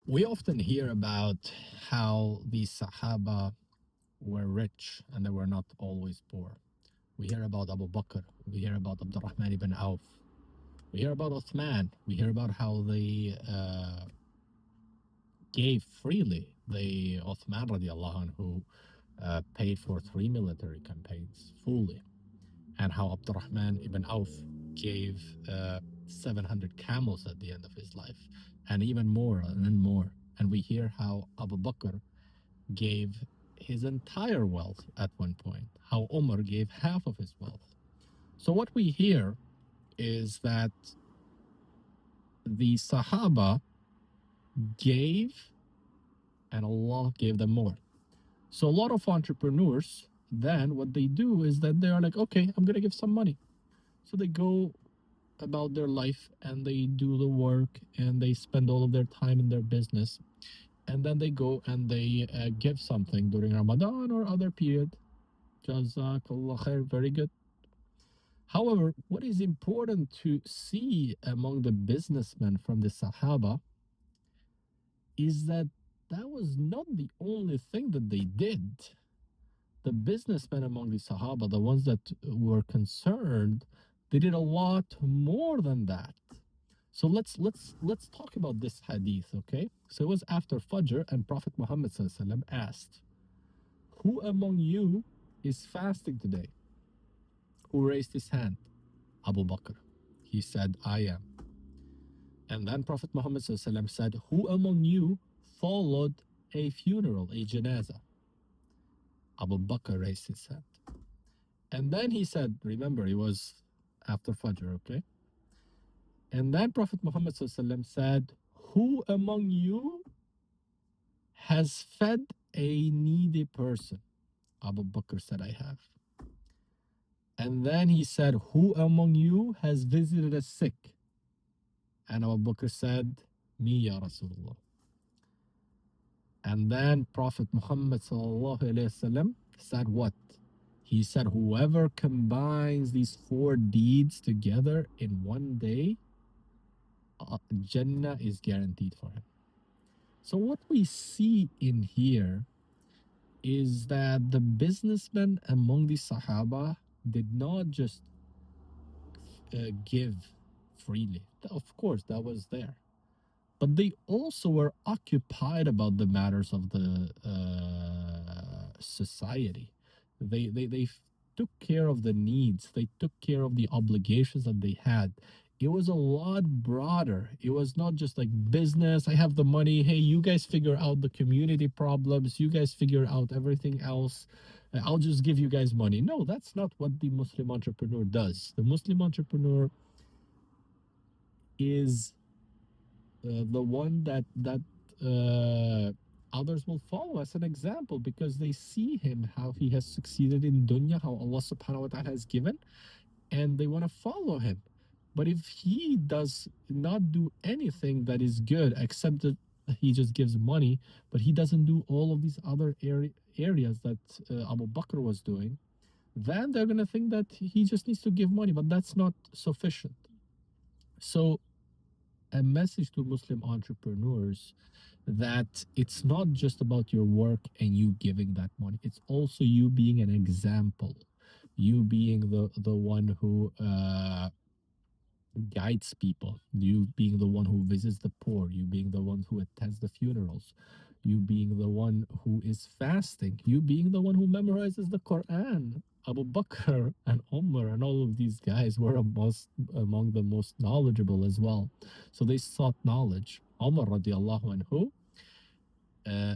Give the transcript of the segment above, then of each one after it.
We often hear about how the Sahaba were rich and they were not always poor. We hear about Abu Bakr. We hear about Abdurrahman ibn Auf. We hear about Uthman. We hear about how they gave freely. The Uthman RadiAllahu Anhu paid for 3 military campaigns fully, and how Abdurrahman ibn Auf gave 700 camels at the end of his life, and even more and then more. And we hear how Abu Bakr gave his entire wealth at one point, how Umar gave half of his wealth. So what we hear is that the Sahaba gave and Allah gave them more. So a lot of entrepreneurs, then what they do is that they are like, okay, I'm going to give some money. So they go about their life and they do the work and they spend all of their time in their business. And then they go and they give something during Ramadan or other period. Jazakallah khair, very good. However, what is important to see among the businessmen from the Sahaba is that that was not the only thing that they did. The businessmen among the Sahaba, the ones that were concerned, they did a lot more than that. So let's talk about this hadith, okay? So it was after Fajr, and Prophet Muhammad ﷺ asked, "Who among you is fasting today?" Who raised his hand? Abu Bakr. He said, "I am." And then Prophet Muhammad ﷺ said, "Who among you followed a funeral, a janazah?" Abu Bakr raised his hand. And then he said, remember, it was after Fajr, okay? And then Prophet Muhammad ﷺ said, "Who among you has fed a needy person?" Abu Bakr said, "I have." And then he said, "Who among you has visited a sick?" And Abu Bakr said, "Me, Ya Rasulullah." And then Prophet Muhammad ﷺ said what? He said, "Whoever combines these 4 deeds together in one day, Jannah is guaranteed for him." So what we see in here is that the businessmen among the Sahaba did not just give freely. Of course, that was there. But they also were occupied about the matters of the society. They took care of the needs. They took care of the obligations that they had. It was a lot broader. It was not just like business. I have the money. Hey, you guys figure out the community problems. You guys figure out everything else. I'll just give you guys money. No, that's not what the Muslim entrepreneur does. The Muslim entrepreneur is the one that others will follow as an example, because they see him, how he has succeeded in dunya, how Allah subhanahu wa ta'ala has given, and they want to follow him. But if he does not do anything that is good, except that he just gives money, but he doesn't do all of these other areas that Abu Bakr was doing, then they're going to think that he just needs to give money, but that's not sufficient. So a message to Muslim entrepreneurs that it's not just about your work and you giving that money. It's also you being an example, you being the one who guides people, you being the one who visits the poor, you being the one who attends the funerals, you being the one who is fasting, you being the one who memorizes the Quran. Abu Bakr and Umar and all of these guys were among the most knowledgeable as well. So they sought knowledge. Umar radiallahu anhu,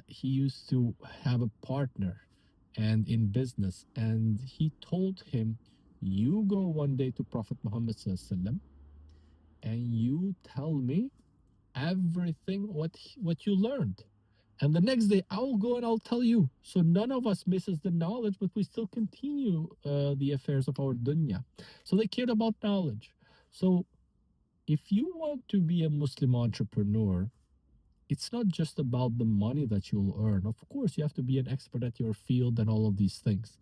he used to have a partner and in business, and he told him, "You go one day to Prophet Muhammad sallallahu and you tell me everything what you learned, and the next day I'll go and I'll tell you." So none of us misses the knowledge, but we still continue the affairs of our dunya. So they cared about knowledge. So if you want to be a Muslim entrepreneur, it's not just about the money that you'll earn. Of course, you have to be an expert at your field and all of these things.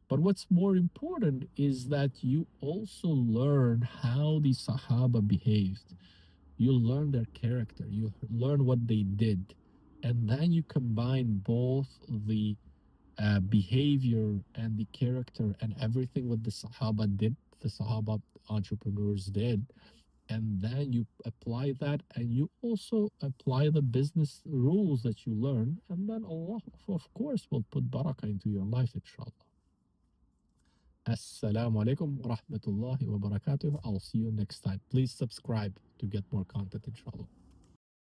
But what's more important is that you also learn how the Sahaba behaved. You learn their character, you learn what they did, and then you combine both the behavior and the character and everything what the Sahaba did, the Sahaba entrepreneurs did, and then you apply that, and you also apply the business rules that you learn, and then Allah, of course, will put barakah into your life, inshallah. Assalamu alaikum wa rahmatullahi wa barakatuh. I'll see you next time. Please subscribe to get more content, inshallah.